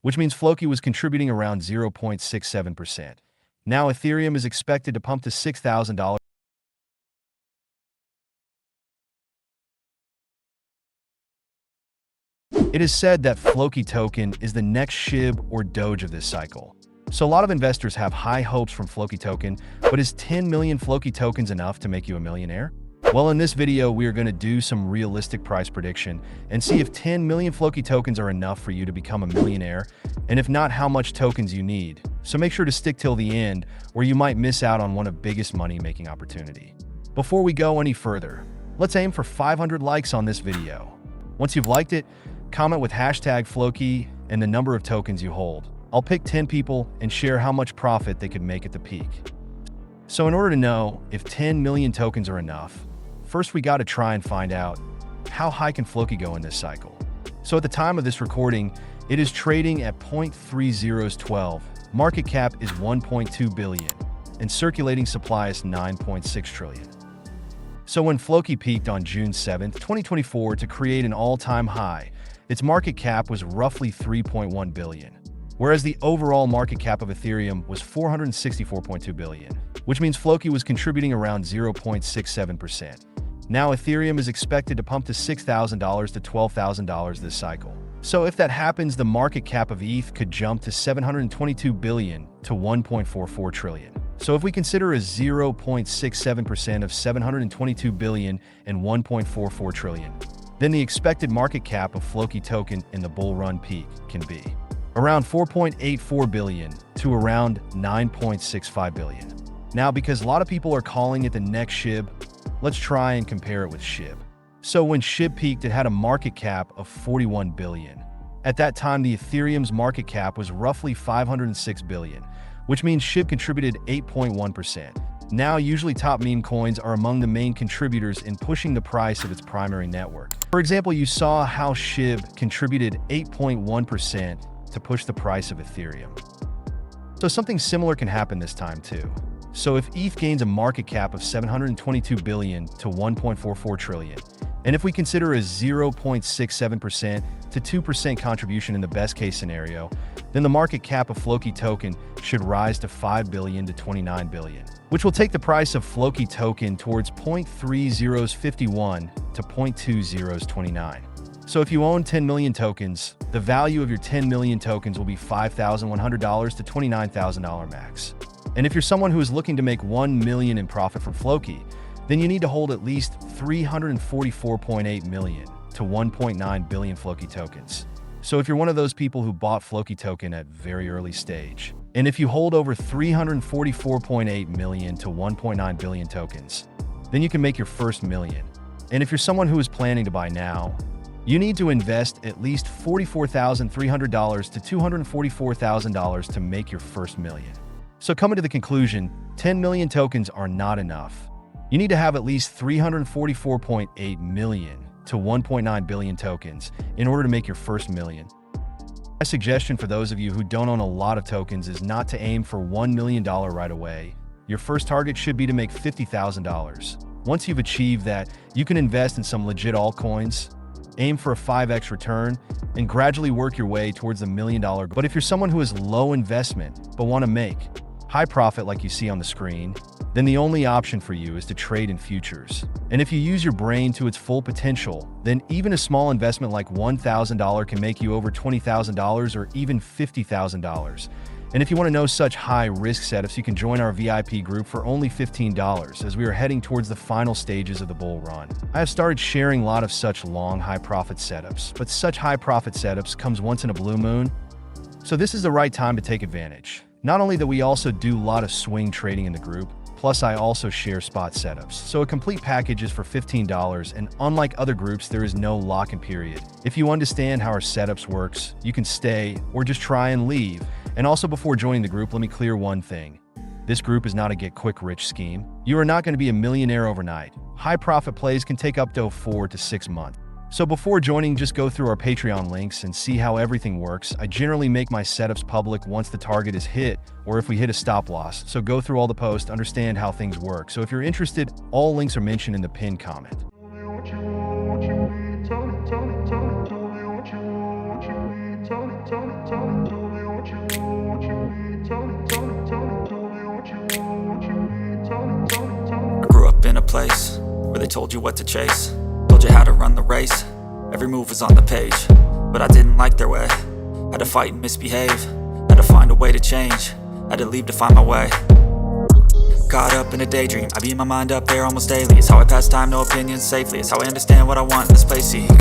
which means Floki was contributing around 0.67%. Now Ethereum is expected to pump to $6,000. It is said that Floki token is the next SHIB or Doge of this cycle. So a lot of investors have high hopes from Floki token, but is 10 million Floki tokens enough to make you a millionaire? Well, in this video, we are going to do some realistic price prediction and see if 10 million Floki tokens are enough for you to become a millionaire, and if not, how much tokens you need. So make sure to stick till the end, or you might miss out on one of the biggest money-making opportunity. Before we go any further, let's aim for 500 likes on this video. Once you've liked it, comment with hashtag Floki and the number of tokens you hold. I'll pick 10 people and share how much profit they could make at the peak. So in order to know if 10 million tokens are enough, first we got to try and find out how high can Floki go in this cycle. So at the time of this recording, it is trading at 0.3012. Market cap is 1.2 billion and circulating supply is 9.6 trillion. So when Floki peaked on June 7th, 2024 to create an all-time high, its market cap was roughly 3.1 billion. Whereas the overall market cap of Ethereum was 464.2 billion, which means Floki was contributing around 0.67%. Now Ethereum is expected to pump to $6,000 to $12,000 this cycle. So if that happens, the market cap of ETH could jump to 722 billion to 1.44 trillion. So if we consider a 0.67% of 722 billion and 1.44 trillion, then the expected market cap of Floki token in the bull run peak can be around 4.84 billion to around 9.65 billion. Now, because a lot of people are calling it the next SHIB, let's try and compare it with SHIB. So when SHIB peaked, it had a market cap of 41 billion. At that time, the Ethereum's market cap was roughly 506 billion, which means SHIB contributed 8.1%. Now, usually top meme coins are among the main contributors in pushing the price of its primary network. For example, you saw how SHIB contributed 8.1% to push the price of Ethereum. So something similar can happen this time too. So if ETH gains a market cap of 722 billion to 1.44 trillion, and if we consider a 0.67% to 2% contribution in the best case scenario, then the market cap of Floki token should rise to 5 billion to 29 billion, which will take the price of Floki token towards 0.3051 to 0.2029. So if you own 10 million tokens, the value of your 10 million tokens will be $5,100 to $29,000 max. And if you're someone who is looking to make 1 million in profit from Floki, then you need to hold at least 344.8 million to 1.9 billion Floki tokens. So if you're one of those people who bought Floki token at very early stage, and if you hold over 344.8 million to 1.9 billion tokens, then you can make your first million. And if you're someone who is planning to buy now, you need to invest at least $44,300 to $244,000 to make your first million. So coming to the conclusion, 10 million tokens are not enough. You need to have at least 344.8 million to 1.9 billion tokens in order to make your first million. My suggestion for those of you who don't own a lot of tokens is not to aim for $1 million right away. Your first target should be to make $50,000. Once you've achieved that, you can invest in some legit altcoins, aim for a 5x return, and gradually work your way towards the $1 million goal. But if you're someone who has low investment but want to make high profit like you see on the screen, then the only option for you is to trade in futures. And if you use your brain to its full potential, then even a small investment like $1,000 can make you over $20,000 or even $50,000. And if you want to know such high-risk setups, you can join our VIP group for only $15 as we are heading towards the final stages of the bull run. I have started sharing a lot of such long high-profit setups, but such high-profit setups comes once in a blue moon. So this is the right time to take advantage. Not only that, we also do a lot of swing trading in the group, plus I also share spot setups. So a complete package is for $15, and unlike other groups, there is no lock-in period. If you understand how our setups works, you can stay or just try and leave. And also, before joining the group, let me clear one thing. This group is not a get-quick-rich scheme. You are not going to be a millionaire overnight. High-profit plays can take up to 4 to 6 months. So before joining, just go through our Patreon links and see how everything works. I generally make my setups public once the target is hit, or if we hit a stop loss. So go through all the posts, understand how things work. So if you're interested, all links are mentioned in the pinned comment. Tell me what you need, tell me what you need, tell me. I grew up in a place where they told you what to chase, told you how to run the race. Every move was on the page, but I didn't like their way. Had to fight and misbehave, had to find a way to change, had to leave to find my way. Caught up in a daydream, I beat my mind up there almost daily. It's how I pass time, no opinions safely. It's how I understand what I want in this place, see.